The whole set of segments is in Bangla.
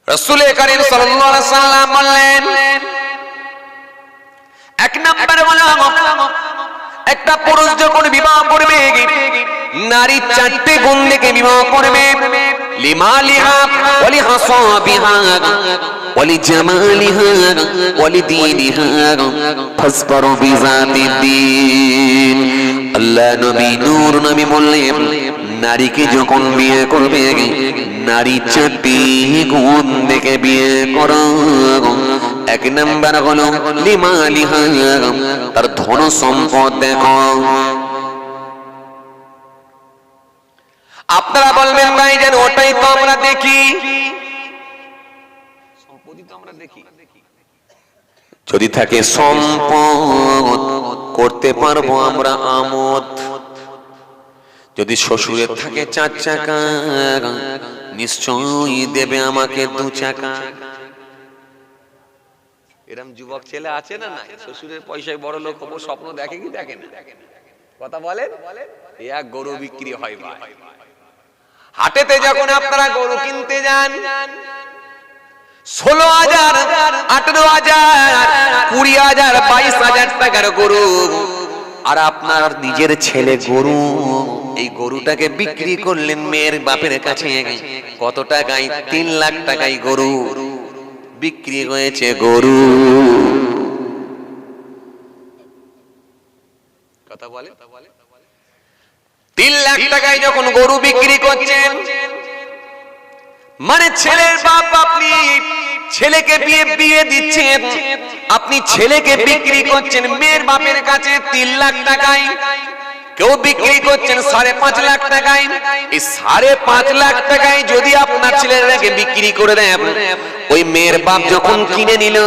রাসূল কারীম সাল্লাল্লাহু আলাইহি ওয়াসাল্লাম বললেন, এক নম্বর হলো একটা পুরুষ যখন বিবাহ করবে নারী চারটি গুণ দেখে বিবাহ করবে। লিমালিহা ওয়ালি হাসাবিহা ওয়ালি জামালিহা ওয়ালি দীনিহা ফাসবারু বিযাতিদ্দীন। আল্লাহ নবী নূর নবী বললেন, নারীকে যখন বিয়ে করবে নারী চারটি গুণ দেখে বিয়ে করো। এক নাম্বার হলো লিমালিহা, তার ধন সম্পদ দেখো। আপনারা বলবেন ভাই যেন ওটাই তো আমরা দেখি, সম্পত্তি তো আমরা দেখি। যদি থাকে সম্পদ করতে পারবো আমরা আমোদ। যদি শ্বশুরের থাকে 4 চাকা নিশ্চয়ই দেবে আমাকে 2 চাকা। এরকম যুবক ছেলে আছে না? নাই, শ্বশুরের পয়সায় বড় লোক হবো স্বপ্ন দেখে কি দেখে না? কথা বলেন। এক গরু বিক্রি হয় ভাই, হাটেতে যখন আপনারা গরু কিনতে যান 16,000, 18,000, 20,000, 22,000 টাকার গরু, আর আপনার নিজের ছেলে গরু, এই গরুটাকে বিক্রি করলেন মেয়ের বাপের কাছে কত টাকায়? 3 লাখ টাকায় গরু বিক্রি হয়েছে। গরু কথা বলে 3 লাখ টাকায় যখন গরু বিক্রি করছেন, মানে ছেলের বাপ আপনি ছেলেকে বিয়ে দিচ্ছেন, আপনি ছেলেকে বিক্রি করছেন মেয়ের বাপের কাছে 3 লাখ টাকায়। কেউ বিক্রি করছেন 5.5 লাখ টাকায়। এই 5.5 লাখ টাকায় যদি আপনার ছেলেটাকে বিক্রি করে দেন, ওই মেয়ের বাপ যখন কিনে নিল,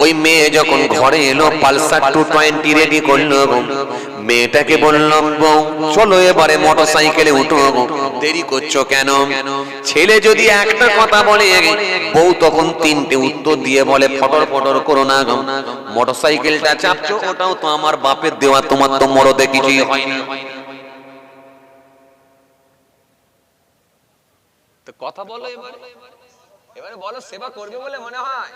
ওই মেয়ে যখন ঘরে এলো পালসার 220 রেডি করলো, মেয়েটাকে বলল বউ চলো এবারে মোটরসাইকেলে উঠো, দেরি করছো কেন? ছেলে যদি একটা কথা বলে বউ তখন 3টে উত্তর দিয়ে বলে ফটর ফটর করো না, মোটরসাইকেলটা চাপছো ওটাও তো আমার বাপের দেওয়া, তোমার তো মরদে কিছুই হয়নি। তো কথা বলো এবারে বলো, সেবা করবে বলে মনে হয়?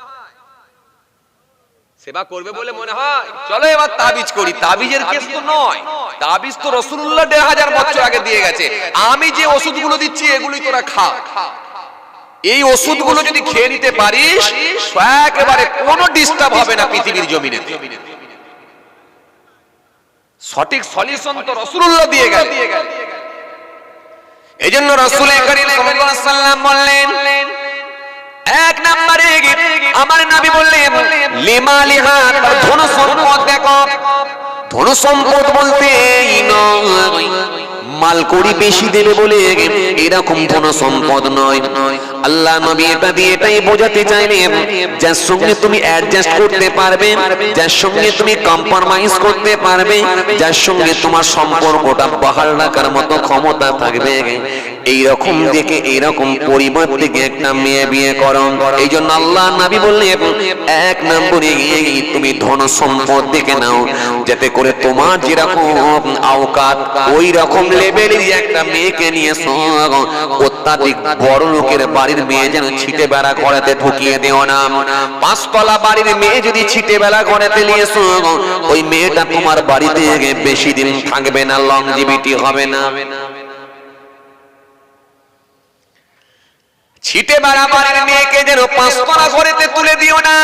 সেবা করবে বলে মনে হয়? চলো এবার তাবিজ করি। তাবিজের কেস তো নয়, তাবিজ তো রাসূলুল্লাহ 1500 বছর আগে দিয়ে গেছে। আমি যে ওষুধগুলো দিচ্ছি এগুলোই তোরা খা। এই ওষুধগুলো যদি খেয়ে নিতে পারিস একেবারে কোনো ডিস্টার্ব হবে না পৃথিবীর জমিনে। সঠিক সলিউশন তো রাসূলুল্লাহ দিয়ে গেলেন। এইজন্য রাসূল কারীম সাল্লাল্লাহু আলাইহি ওয়াসাল্লাম বললেন, এক নম্বরে আমার নবী বললেন লিমালিহা, তার ধন সম্পদ দেখো। ধন সম্পদ বলতে মাল করি বেশি দেবে বলে এরকম ধন সম্পদ নয়। আল্লাহ নবী এটা দিয়ে এটাই বোঝাতে চাইলেন, যার সঙ্গে তুমি অ্যাডজাস্ট করতে পারবে, যার সঙ্গে তুমি কম্প্রোমাইজ করতে পারবে, যার সঙ্গে তোমার সম্পর্কটা বহাল রাখার মতো ক্ষমতা থাকবে, এইরকম দেখে এইরকম পরিবার থেকে একটা মেয়ে বিয়ে করো। এই জন্য আল্লাহ নবী বললেন এক নম্বরে তুমি ধন সম্পদ দেখে নাও, যাতে করে তোমার যেরকম আওকাত ওই রকম লেভেলের একটা মেয়েকে নিয়ে অত্যাধিক বড় লোকের বাড়ির মেয়ে যেন ছিটে বেড়া ঘরেতে ঢুকিয়ে দিও না। 5 তলা বাড়ির মেয়ে যদি ছিটে বেড়া ঘরেতে নিয়ে ওই মেয়েটা তোমার বাড়িতে বেশি দিন থাকবে না, লংজিভিটি হবে না। ছিটে বেড়া বাড়ির মেয়েকে যেন 5 তলা ঘরেতে তুলে দিও না।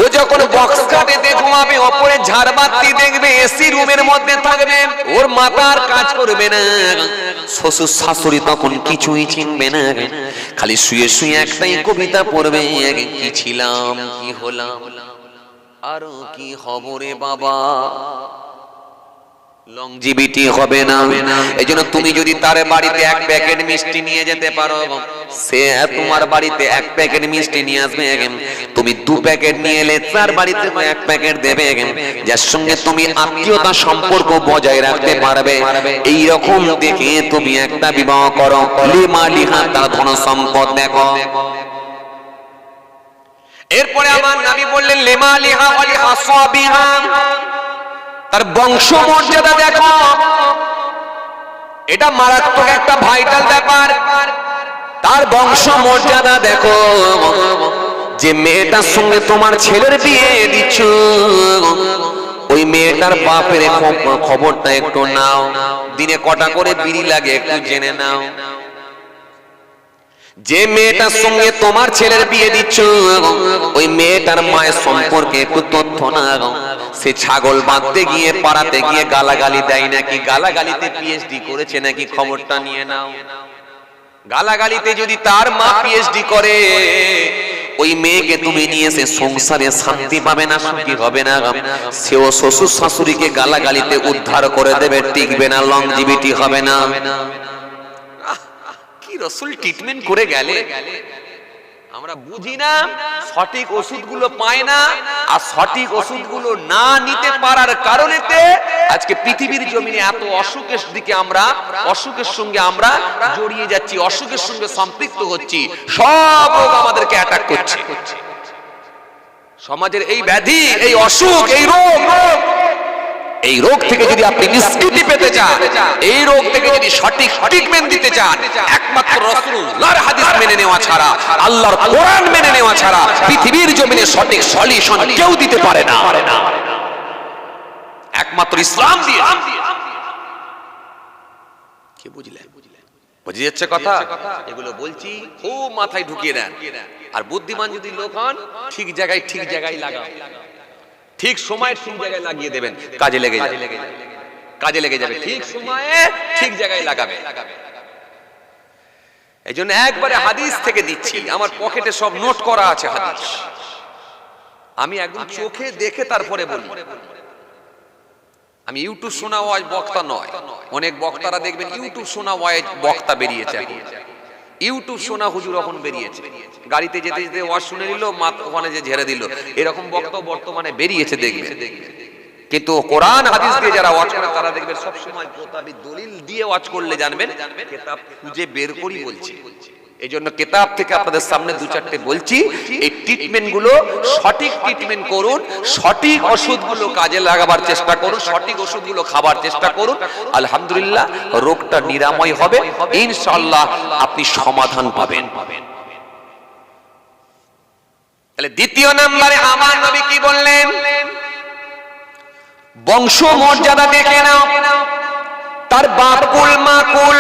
ও যখন বক্স খাটেতে ঘুমাবে, ওপরে ঝাড়বাতি দেখবে, এসি রুমের মধ্যে থাকবে, ওর মাথার কাজ করবে না। শ্বশুর শাশুড়ি তখন কিছুই চিনবে না, খালি শুয়ে শুয়ে একটাই কবিতা পড়বে, কি ছিলাম কি হলাম আরো কি হব রে বাবা। লংজিভিটি হবে না। এইজন্য তুমি যদি তার বাড়িতে 1 প্যাকেট মিষ্টি নিয়ে যেতে পারো, সে তোমার বাড়িতে 1 প্যাকেট মিষ্টি নিয়ে আসবে। তুমি 2 প্যাকেট নিয়ে এলে তার বাড়িতে 1 প্যাকেট দেবে, যার সঙ্গে তুমি আত্মীয়তা সম্পর্ক বজায় রাখতে পারবে। এই রকম দেখে তুমি একটা বিবাহ করো। লিমালিহা, তার ধন সম্পদ দেখো। এরপরে আমার নবী বললেন লিমালিহা ওয়ালি হাসাবিহা, তার বংশ মর্যাদা দেখো। এটা মারাত্মক একটা ভাইটাল ব্যাপার। তার বংশ মর্যাদা দেখো। যে মেয়েটার সঙ্গে তোমার ছেলের বিয়ে দিচ্ছ, ওই মেয়েটার বাপের খবরটা একটু নাও। দিনে কটা করে বিড়ি লাগে একটু জেনে নাও। যে মেয়েটার সঙ্গে তোমার ছেলের বিয়ে দিচ্ছ, ওই মেয়েটার মায়ের সম্পর্কে একটু তথ্য নাও। সে ছাগল বাঁধতে গিয়ে পাড়াতে গিয়ে গালাগালি দেয় নাকি, গালাগালিতে পিএইচডি করেছে নাকি, খবরটা নিয়ে নাও। গালাগালিতে যদি তার মা পিএইচডি করে, ওই মেয়েকে তুমি নিয়ে এসে সংসারে শান্তি পাবে না, সুখী হবে না। সেও শ্বশুর শাশুড়িকে গালাগালিতে উদ্ধার করে দেবে, টিকবে না, লংজিভিটি হবে না। কি রাসূল ট্রিটমেন্ট করে গেলে, আমরা বুঝি না। সঠিক ওষুধগুলো পায় না, আর সঠিক ওষুধগুলো না নিতে পারার কারণেতে আজকে পৃথিবীর জমিনে এত অসুখের দিকে আমরা, অসুখের সঙ্গে আমরা জড়িয়ে যাচ্ছি, অসুখের সঙ্গে সম্পৃক্ত হচ্ছি। সব রোগ আমাদেরকে অ্যাটাক করছে। সমাজের এই ব্যাধি, এই অসুখ, এই রোগ, এই রোগ থেকে যদি আপনি নিষ্কৃতি পেতে চান, এই রোগ থেকে যদি সঠিক ট্রিটমেন্ট দিতে চান, একমাত্র রাসূলুল্লাহর হাদিস মেনে নেওয়া ছাড়া, আল্লাহর কোরআন মেনে নেওয়া ছাড়া পৃথিবীর জমিনে সঠিক সলিউশন কেউ দিতে পারে না। একমাত্র ইসলাম দিয়ে। কি বুঝলেন? বুঝে যাচ্ছে কথা? এগুলো বলছি খুব মাথায় ঢুকিয়ে দেন। আর বুদ্ধিমান যদি লোক হন, ঠিক জায়গায় ঠিক জায়গায় লাগান, ঠিক সময়ে ঠিক জায়গায় লাগিয়ে দেবেন, কাজে লেগে যাবে, কাজে লেগে যাবে। ঠিক সময়ে ঠিক জায়গায় লাগাবে। এই জন্য একবারে হাদিস থেকে দিচ্ছি, আমার পকেটে সব নোট করা আছে হাদিস। আমি একদম চোখে দেখে তারপরে বলি। আমি ইউটিউব শোনা ওয়াজ বক্তা নয়। অনেক বক্তারা দেখবেন ইউটিউব শোনা ওয়াজ বক্তা বেরিয়েছে। ইউটিউব শোনা হুজুর এখন বেরিয়েছে, গাড়িতে যেতে যেতে ওয়াজ শুনে নিল, ওখানে যে ঝেড়ে দিল, এরকম বক্তা বর্তমানে বেরিয়েছে দেখবে। কিন্তু কোরআন হাদিস দিয়ে যারা ওয়াজ করে তারা দেখবেন সব সময় কিতাবি দলিল দিয়ে ওয়াজ করলে জানবেন কিতাব খুঁজে বের করি বলছে। এই জন্য কিতাব থেকে আপনাদের সামনে দু চারটে বলছি, এই ট্রিটমেন্ট গুলো সঠিক ট্রিটমেন্ট করুন, সঠিক ওষুধগুলো কাজে লাগাবার চেষ্টা করুন, সঠিক ওষুধগুলো খাবার চেষ্টা করুন। আলহামদুলিল্লাহ রোগটা নিরাময় হবে, ইনশাআল্লাহ আপনি সমাধান পাবেন। তাহলে দ্বিতীয় নম্বরে আমার নবী কি বললেন? বংশ মর্যাদা দেখে নাও। তার বাপ কুল, মা কুল,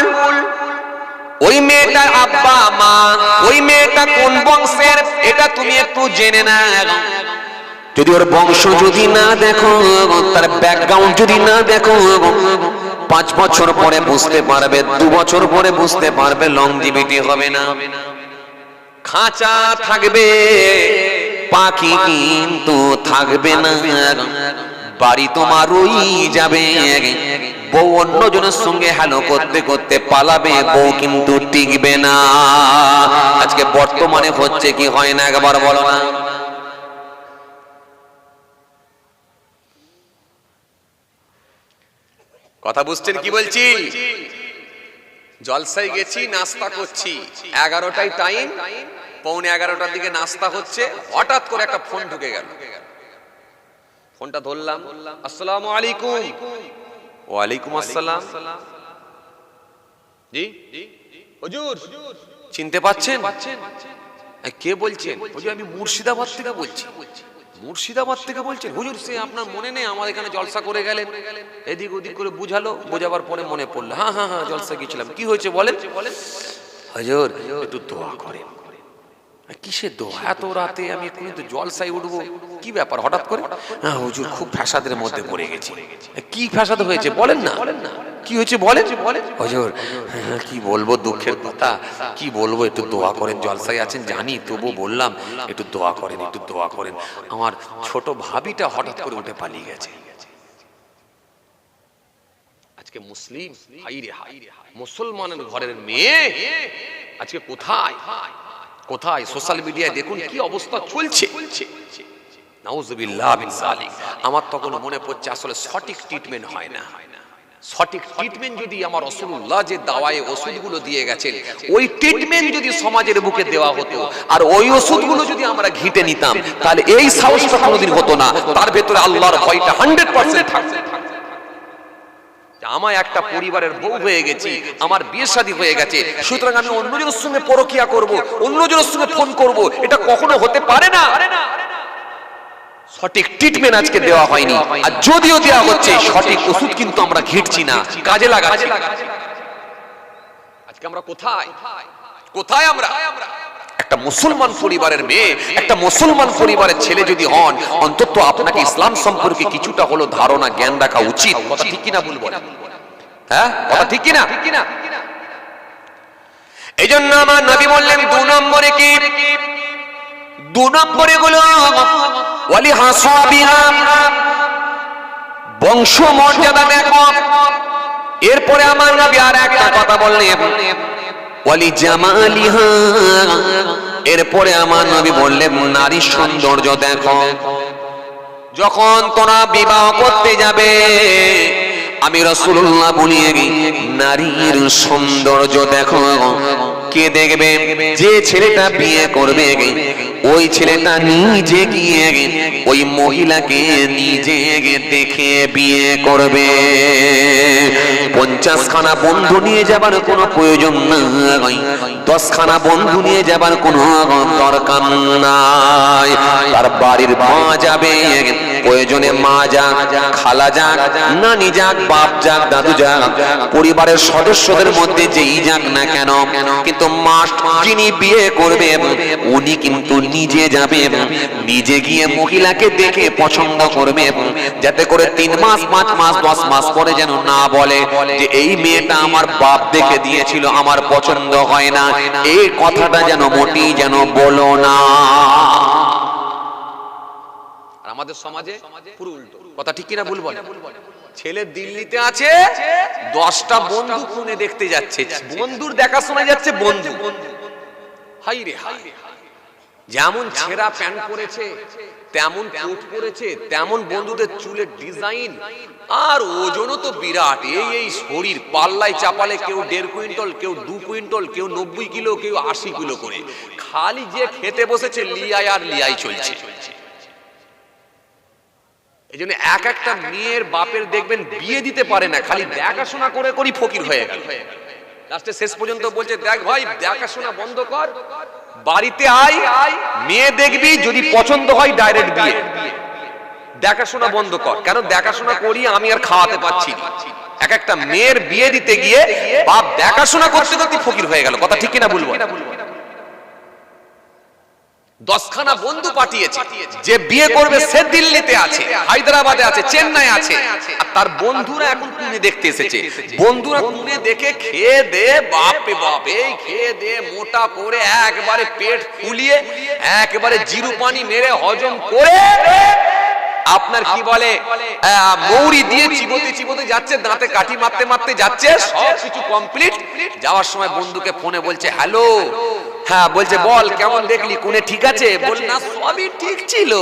ওই মেয়েটার আব্বা মা, ওই মেয়েটা কোন বংশের, এটা তুমি একটু জেনে নাও। যদি ওর বংশ যদি না দেখো, তার ব্যাকগ্রাউন্ড যদি না দেখো, 5 বছর পরে বুঝতে পারবে, 2 বছর পরে বুঝতে পারবে, লংজিভিটি হবে না। খাঁচা থাকবে, পাখি কিন্তু থাকবে না। বাড়ি তোমার ওই যাবে, বউ অন্যজনের সঙ্গে হ্যালো করতে করতে পালাবে, বউ কিন্তু টিকবে না। আজকে বর্তমানে হচ্ছে কি হয় না একবার বলো না? কথা বুঝছেন কি বলছি? জলসায় গেছি, নাস্তা করছি, 11টায় টাইম, 11:15 দিকে নাস্তা হচ্ছে, হঠাৎ করে একটা ফোন ঢুকে গেল। ফোনটা ধরলাম, আসসালামু আলাইকুম। ওয়ালাইকুম আসসালাম। জি হুজুর, চিনতে পাচ্ছেন? কে বলছেন? হুজুর আমি মুর্শিদাবাদ থেকে বলছি। মুর্শিদাবাদ থেকে বলছেন? হুজুর সে আপনার মনে নেই, আমার এখানে জলসা করে গেলেন, এদিক ওদিক করে বুঝালো, বোঝাবার পরে মনে পড়লো, হ্যাঁ হ্যাঁ হ্যাঁ জলসা গেছিলাম। কি হয়েছে বলেন? হুজুর একটু দোয়া করেন। কিসের দোয়া? এত রাতে আমি এক্ষুনি তো জলসায় উঠবো, কি ব্যাপার হঠাৎ করে? হ্যাঁ হুজুর খুব ফ্যাসাদের মধ্যে পড়ে গেছি। কি ফ্যাসাদ হয়েছে বলেন না, কি হয়েছে বলেন? হুজুর কি বলবো, দুঃখের কথা, কি বলবো, একটু দোয়া করেন। জলসায় আছেন জানি, তবু বললাম একটু দোয়া করেন, একটু দোয়া করেন। আমার ছোট ভাবিটা হঠাৎ করে উঠে পালিয়ে গেছে। আজকে মুসলিম, হাই রে হাই, মুসলমানের ঘরের মেয়ে আজকে কোথায় কোথায়? সোশ্যাল মিডিয়ায় দেখুন কি অবস্থা চলছে। নাউজুবিল্লাহ মিন যালিক। আমার তখন মনে পড়ছে আসলে সঠিক ট্রিটমেন্ট হয় না। সঠিক ট্রিটমেন্ট যদি আমার রাসূলুল্লাহ যে দাওয়ায়ে ওষুধগুলো দিয়ে গেছেন, ওই ট্রিটমেন্ট যদি সমাজের বুকে দেওয়া হতো, আর ওই ওষুধগুলো যদি আমরা ঘিটে নিতাম, তাহলে এই সাহসটা কোনোদিন হতো না। তার ভেতরে আল্লাহর ভয়টা 100% থাকতো। আমার একটা পরিবারের বউ হয়ে গেছি, আমার বিয়ে শাদী হয়ে গেছে, সুতরাং আমি অন্যজনের সঙ্গে পরকিয়া করব, অন্যজনের সঙ্গে ফোন করব, এটা কখনো হতে পারে না। সঠিক ট্রিটমেন্ট আজকে দেওয়া হয়নি, আর যদিও দেওয়া হচ্ছে সঠিক ওষুধ কিন্তু আমরা ঘিটছি না, কাজে লাগাচ্ছি। আজকে আমরা কোথায় কোথায় আমরা? একটা মুসলমান পরিবারের মেয়ে, একটা মুসলমান পরিবারের ছেলে যদি হন, অন্তত আপনাকে ইসলাম সম্পর্কে কিছুটা হলো ধারণা জ্ঞান রাখা উচিত। কথা ঠিক কিনা বলবো? হ্যাঁ, কথা ঠিক কিনা? এই জন্য আমার নবী বললেন 2 নম্বরে কি? 2 নম্বরে গুলো ওয়ালি হাসাবিহা, বংশ মর্যাদা দেখো। এরপরে আমার নবী আর একটা কথা বললেন ওয়ালি জামালিহা, এরপরে আমার নবী বললেন নারীর সৌন্দর্য দেখো। যখন তোমরা বিবাহ করতে যাবে, আমি রাসূলুল্লাহ বলি নারীর সৌন্দর্য দেখো। কে দেখবে? যে ছেলেটা বিয়ে করবে ওই ছেলেটা নিজে গিয়ে ওই মহিলাকে নিজে দেখে বিয়ে করবে। 50 খানা বন্ধু নিয়ে যাবার কোনো প্রয়োজন নাই, 10 খানা বন্ধু নিয়ে যাবার কোনো দরকার নাই। তার বাড়ির মা যাবে, প্রয়োজনে মা যাক, খালা যাক, নানি যাক, বাপ যাক, দাদু যাক, পরিবারের সদস্যদের মধ্যে যেই যাক না কেন, কিন্তু মাস্ট যিনি বিয়ে করবে উনি কিন্তু নিজে যাবে, নিজে গিয়ে মহিলাকে দেখে পছন্দ করবে, যাতে করে 3 মাস 5 মাস 10 মাস পরে যেন না বলে যে এই মেয়েটা আমার বাপ দেখে দিয়েছিল, আমার পছন্দ হয় না। এই কথাটা যেন মোটেই যেন বলো না। আমাদের সমাজে পুরো উল্টো। কথা ঠিক কিনা ভুল বলে? ছেলে দিল্লিতে আছে, 10টা বন্ধু কোণে দেখতে যাচ্ছে, বন্ধুর দেখাশোনা যাচ্ছে বন্ধু। হাই রে হাই, যেমন ছেঁড়া প্যান্ট পরেছে, তেমন কোট পরেছে, তেমন বন্ধুদের চুলের ডিজাইন, আর ওজনও তো বিরাট। এই শরীর পাল্লায় চাপালে কেউ 1.5 কুইন্টাল, কেউ 2 কুইন্টাল, কেউ 90 কিলো, কেউ 80 কিলো করে। খালি যে খেতে বসেছে লিয়াই আর লিয়াই চলছে। এই জন্য একটা মেয়ের বাপের দেখবেন বিয়ে দিতে পারে না, খালি দেখাশোনা করে করি ফকির হয়ে গেল। লাস্টে শেষ পর্যন্ত বলছে দেখ ভাই দেখাশোনা বন্ধ কর, বাড়িতে আয়, মেয়ে দেখবি, যদি পছন্দ হয় ডাইরেক্ট বিয়ে, দেখাশোনা বন্ধ কর। কেন দেখাশোনা করি আমি আর খাওয়াতে পারছি না। একটা মেয়ের বিয়ে দিতে গিয়ে বাপ দেখাশোনা করতে করতে ফকির হয়ে গেল। কথা ঠিক কিনা বলবো? 10 খানা বন্ধু পাঠিয়েছে, যে বিয়ে করবে সে দিল্লিতে আছে, হায়দ্রাবাদে আছে, চেন্নাই আছে, আর তার বন্ধুরা এখন কুনে দেখতে এসেছে। বন্ধুরা কুনে দেখে খেয়ে দে বাপে বাপ, এই খেয়ে দে মোটা করে একবারে পেট ফুলিয়ে একবারে জিরু পানি মেরে হজম করে আপনার কি বলে মৌরি দিয়ে চিবোতে চিবোতে যাচ্ছে, দাঁতে কাঠি মারতে মারতে যাচ্ছে, সব কিছু কমপ্লিট। যাওয়ার সময় বন্ধুকে ফোনে বলছে হ্যালো, হ্যাঁ বলছে বল কেমন দেখলি, কোনে ঠিক আছে? বল না সবই ঠিক ছিল,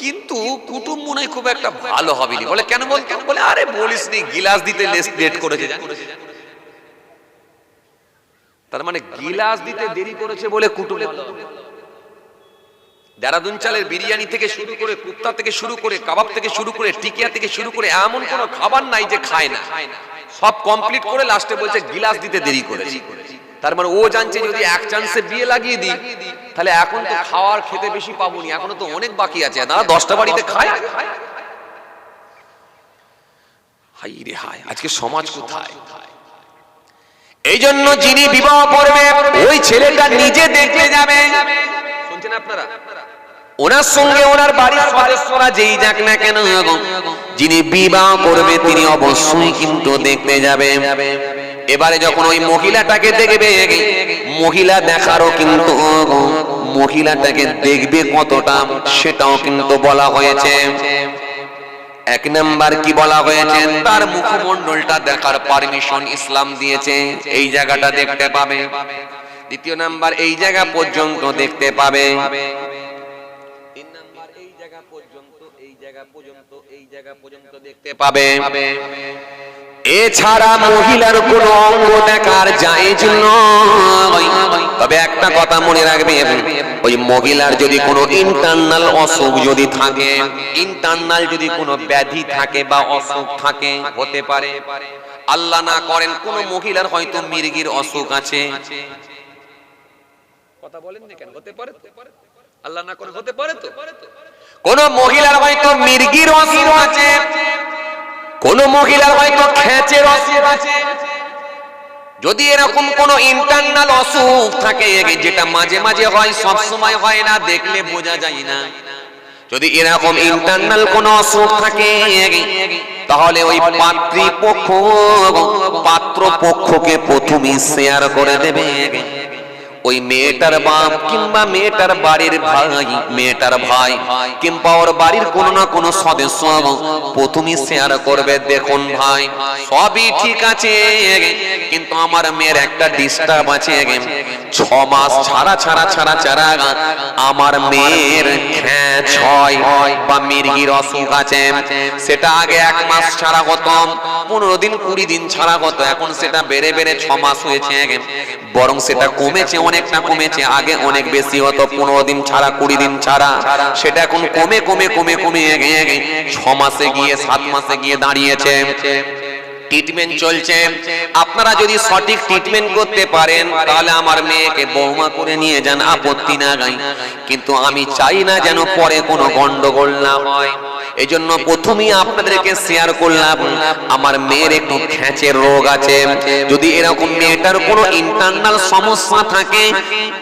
কিন্তু কুটুম মনে হয় খুব একটা ভালো হবেনি। বলে কেন? বলে আরে বলিস নি, গিলাস দিতে লেট করেছে। তার মানে গিলাস দিতে দেরি করেছে বলে কুটুম। দেরাদুন চালের বিরিয়ানি থেকে শুরু করে, কুপ্তা থেকে শুরু করে, কাবাব থেকে শুরু করে, টিকিয়া থেকে শুরু করে, এমন কোন খাবার নাই যে খায় না। সব কমপ্লিট করে লাস্টে বলছে গিলাস দিতে দেরি করেছে। তার মানে ও জানছে যদি এক চান্সে বিয়ে লাগিয়ে দিই তাহলে এখন তো খাওয়ার খেতে বেশি পাবোনি, এখনো তো অনেক বাকি আছে। দাদা 10টা বাড়িতে খায়। হাই রে হাই, আজকে সমাজ কোথায়? এই জন্য যিনি বিবাহ করবে ওই ছেলেটা নিজে দেখতে যাবে। শুনছেন আপনারা? ওনার সঙ্গে ওনার বাড়ির সদস্যরা যেই যাক না কেন, যিনি বিবাহ করবে তিনি অবশ্যই কিন্তু দেখতে যাবে। এবারে যখন ওই মহিলাটাকে দেখবে, মহিলা দেখারও কিন্তু মহিলাটাকে দেখবে কতটা সেটাও কিন্তু বলা হয়েছে। 1 নাম্বার কি বলা হয়েছে? তার মুখমণ্ডলটা দেখার পারমিশন ইসলাম দিয়েছে, এই জায়গাটা দেখতে পাবে। 2 নাম্বার এই জায়গা পর্যন্ত দেখতে পাবে। 3 নাম্বার এই জায়গা পর্যন্ত, এই জায়গা পর্যন্ত, এই জায়গা পর্যন্ত দেখতে পাবে। এছাড়া মহিলার কোনো অঙ্গ দেখার জায়েজ নয়। তবে একটা কথা মনে রাখবেন, ওই মহিলার যদি কোনো ইন্টারনাল অসুখ যদি থাকে, ইন্টারনাল যদি কোনো ব্যাধি থাকে বা অসুখ থাকে, হতে পারে আল্লাহ না করেন কোন মহিলার হয়তো মির্গির অসুখ আছে, কথা বলেন না কেন, হতে পারে তো, আল্লাহ না করে হতে পারে তো, কোন মহিলার হয়তো মির্গির অসুখ আছে, কোন মহিলার হয়তো খেঁচের অসুখ আছে। যদি এরকম কোন ইন্টারনাল অসুখ থাকে যেটা মাঝে মাঝে হয়, সব সময় হয় না, দেখলে বোঝা যায় না, যদি এরকম ইন্টারনাল কোন অসুখ থাকে তাহলে ওই পাত্রপক্ষকে প্রথমেই শেয়ার করে দেবে। ওই মেয়েটার বাপ কিংবা মেয়েটার বাড়ির ভাই, মেয়েটার ভাই কিংবা ওর বাড়ির কোনো না কোনো সদস্য প্রথমেই শেয়ার করবে, দেখুন ভাই সবই ঠিক আছে কিন্তু আমার মেয়ের একটা ডিস্টার্ব আছে, 6 মাস ছাড়া আমার মেয়ের খ্যাচ হয় বা মির্গির অসুখ আছে। সেটা আগে 1 মাস ছাড়া হতো, 15 দিন 20 দিন ছাড়া হতো, এখন সেটা বেড়ে 6 মাস হয়েছে, বরং সেটা কমেছে, অনেকটা কমেছে। আগে অনেক বেশি হতো, 15 দিন ছাড়া 20 দিন ছাড়া, সেটা এখন কমে 6 মাসে গিয়ে 7 মাসে গিয়ে দাঁড়িয়েছে। ট্রিটমেন্ট চলছে, আপনারা যদি সঠিক ট্রিটমেন্ট করতে পারেন তাহলে আমার মেয়েকে বৌমা করে নিয়ে যান, আপত্তি না গাই, কিন্তু আমি চাই না যেন পরে কোনো গন্ডগোল না হয়। এই জন্য প্রথমেই আপনাদেরকে শেয়ার করলাম আমার মেয়ের একটু খেঁচের রোগ আছে। যদি এরকম মেয়েটার কোনো ইন্টারনাল সমস্যা থাকে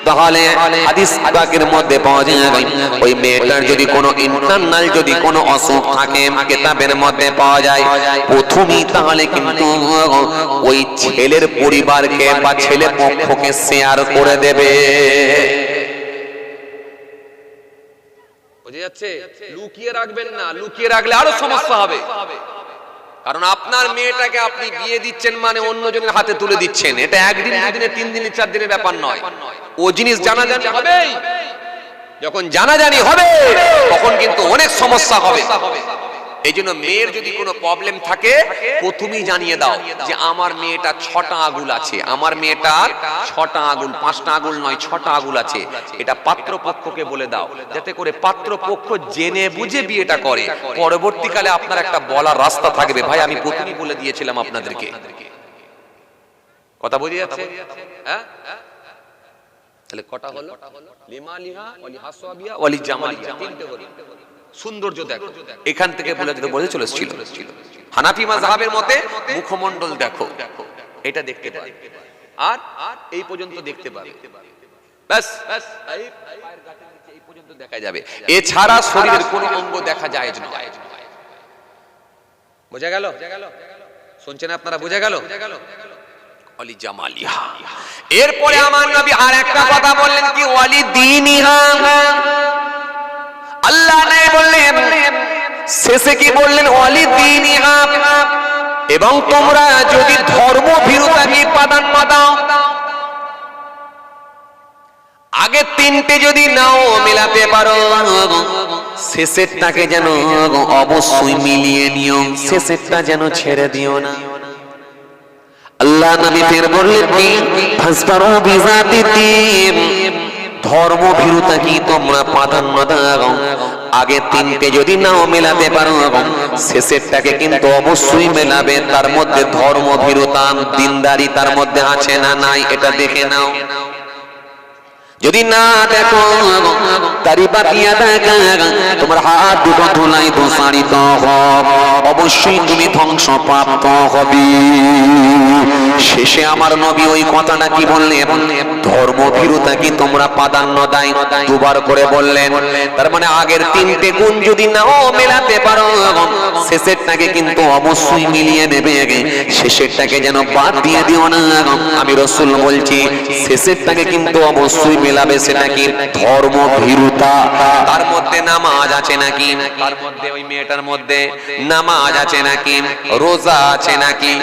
তাহলে হাদিস পাকের মধ্যে পাওয়া যায়, ওই মেয়েটার যদি কোনো ইন্টারনাল যদি কোনো অসুখ থাকে কিতাবের মধ্যে পাওয়া যায়, প্রথমেই তাহলে কিন্তু ওই ছেলের পরিবারকে বা ছেলে পক্ষকে শেয়ার করে দেবে। বুঝে যাচ্ছে? লুকিয়ে রাখবেন না, লুকিয়ে রাখলে আরো সমস্যা হবে। কারণ আপনার মেয়েটাকে আপনি বিয়ে দিচ্ছেন মানে অন্যজনের হাতে তুলে দিচ্ছেন, এটা 1 দিন 2 দিনে 3 দিনে 4 দিনের ব্যাপার নয়। ও জিনিস জানাজানি হবে, যখন জানাজানি হবে তখন কিন্তু অনেক সমস্যা হবে। এই জন্য মেয়ের যদি কোনো প্রবলেম থাকে প্রথমেই জানিয়ে দাও যে আমার মেয়েটা 6টা আগুল আছে, আমার মেয়েটার 6টা আগুল, 5টা আগুল নয় 6টা আগুল আছে, এটা পাত্রপক্ষকে বলে দাও, যাতে করে পাত্রপক্ষ জেনে বুঝে বিয়েটা করে। পরবর্তীকালে আপনার একটা বলার রাস্তা থাকবে, ভাই আমি প্রথমেই বলে দিয়েছিলাম আপনাদেরকে। কথা বুঝে যাচ্ছে? হ্যাঁ, তাহলে কটা হলো? লিমা লিহা ওয়ালি হাসওয়াবিয়া ওয়ালি জামালিয়া, 3টে হলো। সৌন্দর্য দেখো, এখান থেকে বলে চলেছিল। হানাফি মাযহাবের মতে মুখমণ্ডল দেখো, এটা দেখতে পাবে, আর এই পর্যন্ত দেখতে পাবে, বাস এই পায়ের গাঁটের নিচে এই পর্যন্ত দেখা যাবে, এছাড়া শরীরের কোনো অঙ্গ দেখা যায় না। বোঝা গেল? শুনছেন আপনারা? বোঝা গেল? ওয়ালি জামালিহা। এরপরে আমার নবী আর একটা কথা বললেন কি, ওয়ালি দীনিহা। আল্লাহ নাই বললেন, শেষে কি বললেন? ওয়ালি দীনিহা। এবং তোমরা যদি ধর্মভীরুতাকে প্রাধান্য দাও, আগে 3টে যদি নাও মেলাতে পারো, শেষেরটাকে যেন অবশ্যই মিলিয়ে নিও, শেষেরটা যেন ছেড়ে দিও না। আল্লাহ নবী ফের বললেন কি, ফাসতারু বিযাতিদ্দীন, ধর্মভীরুতা কি তোমরা প্রাধান্য দাও, আগে 3টে যদি নাও মেলাতে পারো শেষেরটাকে কিন্তু অবশ্যই মেলাবে। তার মধ্যে ধর্মভীরুতা, দিনদারি তার মধ্যে আছে না নাই এটা দেখে নাও। যদি না দেখো তারি বাতিয়া দেখা তোমার হাত দুটো ধুলাই দোষারিত হবে, অবশ্যই তুমি ধ্বংসপ্রাপ্ত হবে। শেষে আমার নবী ওই কথাটা কি বললেন? ধর্মভীরুতা কি তোমরা প্রাধান্য দাও, 2বার করে বললেন। তার মানে আগের 3টে গুণ যদি নাও মেলাতে পারো, শেষেরটাকে কিন্তু অবশ্যই মিলিয়ে নেবে, শেষেরটাকে যেন বাদ দিয়ে দিও না। আমি রাসূল বলছি শেষেরটাকে কিন্তু অবশ্যই মেলাবে, সেটা কি? ধর্মভীরুতা। বিরোধিতা, তার মধ্যে নামাজ আছে নাকি, তার মধ্যে ওই মেয়েটার মধ্যে নামাজ আছে নাকি, রোজা আছে নাকি,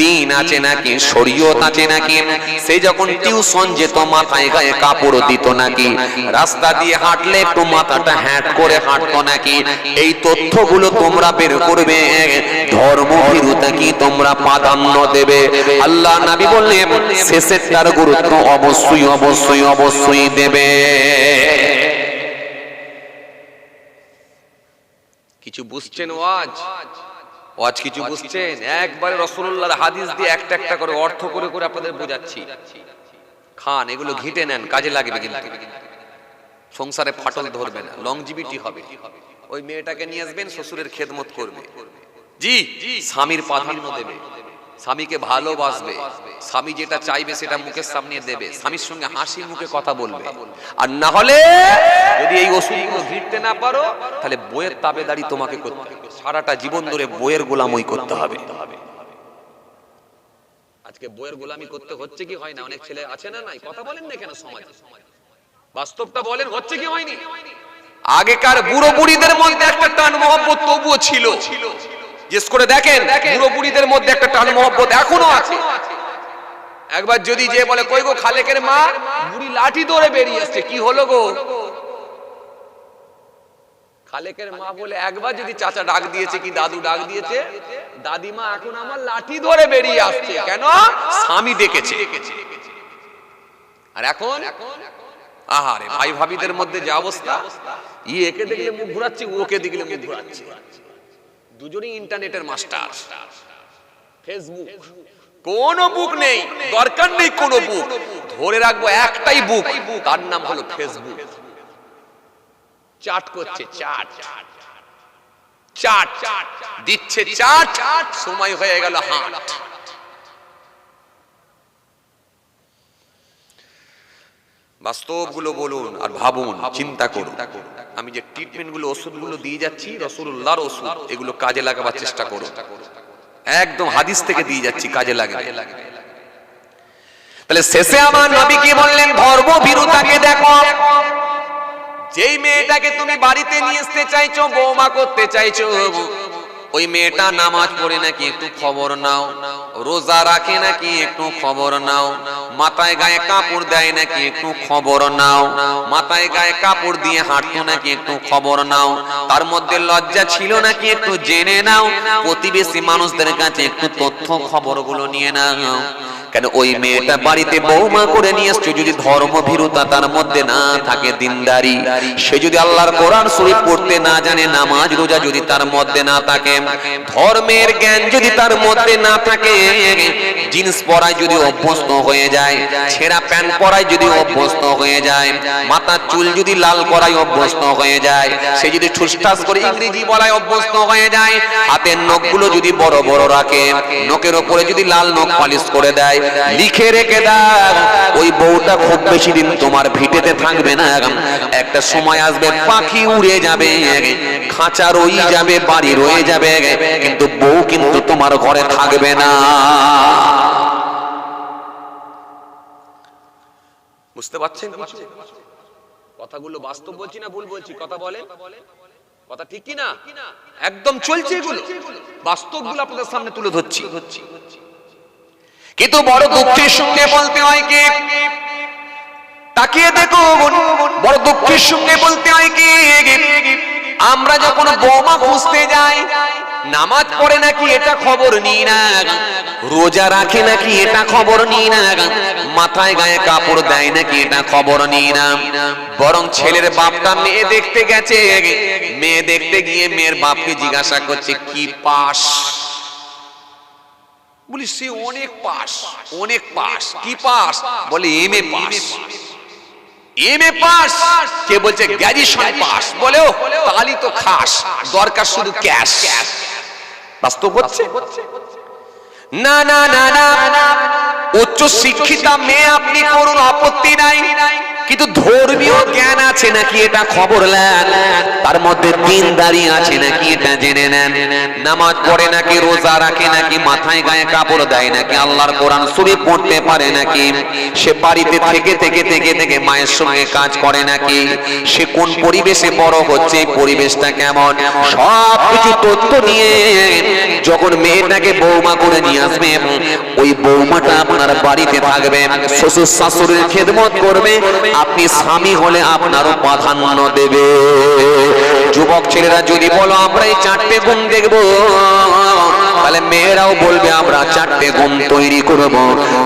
দিন আছে নাকি, শরীয়ত আছে নাকি, সে যখন টিউশন যেত মাথায় গায়ে কাপড় দিত নাকি, রাস্তা দিয়ে হাঁটলে একটু মাথাটা হ্যাট করে হাঁটতো নাকি, এই তথ্যগুলো তোমরা বের করবে, ধর্মভীরুতা কি তোমরা প্রাধান্য দেবে। আল্লাহ নবী বললেন শেষের তার গুরুত্ব অবশ্যই অবশ্যই অবশ্যই দেবে। কিছু বুঝছেন ওয়াজ? ওয়াজ কিছু বুঝছেন? একবারে রাসূলুল্লাহর হাদিস দিয়ে একটা একটা করে অর্থ করে করে আপনাদের বোঝাচ্ছি। খান, এগুলো ঘিটে নেন, কাজে লাগবে কিন্তু। সংসারে ফাটল ধরবে না, লংজিভিটি হবে। ওই মেয়েটাকে নিয়ে আসবেন, শ্বশুরের খেদমত করবে, জি, স্বামীর প্রাধান্য দেবে, স্বামীকে ভালোবাসবে, স্বামী যেটা চাইবে সেটা মুখের সামনে দেবে, স্বামীর সঙ্গে হাসি মুখে কথা বলবে। আর না হলে যদি এই ওষুধগুলো ঘিরতে না পারো, তাহলে বইয়ের তাবেদারি তোমাকে করতে হবে, সারাটা জীবন ধরে বইয়ের গোলামি করতে হবে। আজকে বইয়ের গোলামি করতে হচ্ছে কি হয় না? অনেক ছেলে আছে না, নাই? কথা বলেন না কেন সমাজে? বাস্তবটা বলেন, হচ্ছে কি হয়নি? আগেকার বুড়ো বুড়িদের মধ্যে একটা টান মহব্বত তবুও ছিল। জিজ্ঞেস করে দেখেন, বুড়ো বুড়িদের মধ্যে একটা টান মহব্বত এখনো আছে। একবার যদি যে বলে কই গো খালেকের মা, বুড়ি লাঠি ধরে বেরিয়ে আসছে, কি হলো গো? খালেকের মা বলে একবার যদি চাচা ডাক দিয়েছে কি দাদু ডাক দিয়েছে, দাদিমা এখন আমার লাঠি ধরে বেরিয়ে আসছে, কেন? স্বামী ডেকেছে। আর এখন আহারে ভাই ভাবিদের মধ্যে যে অবস্থা, একে দেখলে মুখ ঘুরাচ্ছে, ওকে দেখলে মুখ ঘুরাচ্ছে, দুজনেই ইন্টারনেটের মাস্টার। ফেসবুক, কোন বুক নেই, দরকার নেই কোন বুক, ধরে রাখবো একটাই বুক, তার নাম হলো ফেসবুক। চাট করছে, চাট চাট দিচ্ছে, চাট, সময় হয়ে গেল হাট। বাস্তবগুলো বলুন আর ভাবুন, চিন্তা করুন। আমি যে ট্রিটমেন্ট গুলো, ওষুধগুলো দিয়ে যাচ্ছি, রাসূলুল্লাহর ওষুধ, এগুলো কাজে লাগাবার চেষ্টা করুন। একদম হাদিস থেকে দিয়ে যাচ্ছি, কাজে লাগবে। তাহলে শেষে আমার নবী কি বললেন? ধর্মভীরুতাকে দেখো। যেই মেয়েটাকে তুমি বাড়িতে নিয়ে আসতে চাইছো, বৌমা করতে চাইছো, ওই মেয়েটা নামাজ পড়ে নাকি একটু খবর নাও, রোজা রাখে নাকি একটু খবর নাও, মাথায় গায়ে কাপড় দেয় নাকি একটু খবর নাও, মাথায় গায়ে কাপড় দিয়ে হাঁটতো নাকি একটু খবর নাও, তার মধ্যে লজ্জা ছিল নাকি একটু জেনে নাও, প্রতিবেশী মানুষদের কাছে একটু তথ্য খবরগুলো নিয়ে নাও। কেন ওই মেয়েটা বাড়িতে বৌমা করে নিয়ে আসছে, যদি ধর্মভীরুতা তার মধ্যে না থাকে, দিনদারি, সে যদি আল্লাহর কোরআন শরীফ পড়তে না জানে, নামাজ রোজা যদি তার মধ্যে না থাকে, ধর্মের জ্ঞান যদি তার মধ্যে না থাকে, জিন্স পরায় যদি অভ্যস্ত হয়ে যায়, ছেঁড়া প্যান্ট পরায় যদি অভ্যস্ত হয়ে যায়, মাথার চুল যদি লাল করায় অভ্যস্ত হয়ে যায়, সে যদি ঠুসঠাস করে ইংরেজি বলায় অভ্যস্ত হয়ে যায়, হাতের নখগুলো যদি বড় বড় রাখে, নখের ওপরে যদি লাল নখ পালিশ করে দেয়, লিখে রেখে দাও, ওই বউটা খুব বেশি দিন তোমার ভিটেতে থাকবে না। একটা সময় আসবে পাখি উড়ে যাবে, খাঁচা রয়ে যাবে, বাড়ি রয়ে যাবে, কিন্তু বউ কিন্তু তোমার ঘরে থাকবে না। বুঝতে পারছেন? কথাগুলো বাস্তব বলছি না ভুল বলছি? কথা বলেন, কথা ঠিক কি না? একদম চলছে, এগুলো বাস্তবগুলো আপনাদের সামনে তুলে ধরছি। কিন্তু বড় দুঃখের সঙ্গে বলতে হয় কি, তাকিয়ে দেখুন, বড় দুঃখের সঙ্গে বলতে হয় কি, আমরা যখন বৌমা খুঁজতে যাই, নামাজ পড়ে নাকি এটা খবর নিই না, রোজা রাখে নাকি এটা খবর নিই না, মাথায় গায়ে কাপড় দেয় নাকি এটা খবর নিই না, বরং ছেলের বাপটা মেয়ে দেখতে গেছে, মেয়ে দেখতে গিয়ে মেয়ের বাপকে জিজ্ঞাসা করছে কি পাস? বলি সে অনেক পাস, অনেক পাস। কি পাস? বলে এমএ পাস। MA pass? কে বলছে গ্র্যাজুয়েশন পাস। বলে ও তাহলে তো খাস, দরকার শুধু ক্যাশ। বাস্তব হচ্ছে না? না না না, উচ্চ শিক্ষিতা মেয়ে আপনি করুন, আপত্তি নাই, কিন্তু ধর্মীয় জ্ঞান আছে নাকি এটা খবর নেন, তার মধ্যে দিনদারি আছে নাকি এটা জেনে নেন, নামাজ পড়ে নাকি, রোজা রাখে নাকি, মাথায় গায়ে কাপড় দেয় নাকি, আল্লাহর কোরআন শরীফ পড়তে পারে নাকি, সে বাড়িতে থেকে থেকে থেকে থেকে মায়ের সঙ্গে কাজ করে নাকি, সে কোন পরিবেশে বড় হচ্ছে, এই পরিবেশটা কেমন, সব কিছু তথ্য নিয়ে যখন মেয়েটাকে বৌমা করে নিয়ে আসবে, ওই বৌমাটা আপনার বাড়িতে থাকবে, শ্বশুর শাশুড়ির খেদমত করবে, আপনি স্বামী হলে আপনারও প্রাধান্য দেবে। যুবক ছেলেরা যদি বলো আমরা এই 4টে গুণ দেখবো, তাহলে মেয়েরাও বলবে আমরা 4টে গুণ তৈরি করব।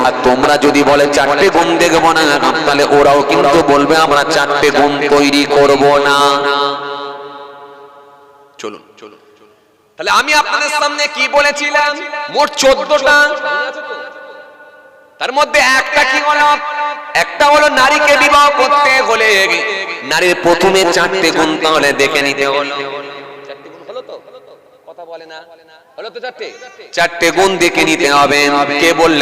আর তোমরা যদি বলে 4টে গুণ দেখবো না, তাহলে ওরাও কিন্তু বলবে আমরা 4টে গুণ তৈরি করব না। চলুন চলুন। তাহলে আমি আপনাদের সামনে কি বলেছিলাম, মোট 14টা, তার মধ্যে একটা কি হলো, একটা হলো নারীকে বিবাহ করতে হলে নারীর প্রথমে 4টে গুণ তাহলে দেখে নিতে হলো। 4টে গুণ হলো তো, কথা বলে না, হলো তো 4টে 4টে গুণ দেখে নিতে হবে। কে বললেন?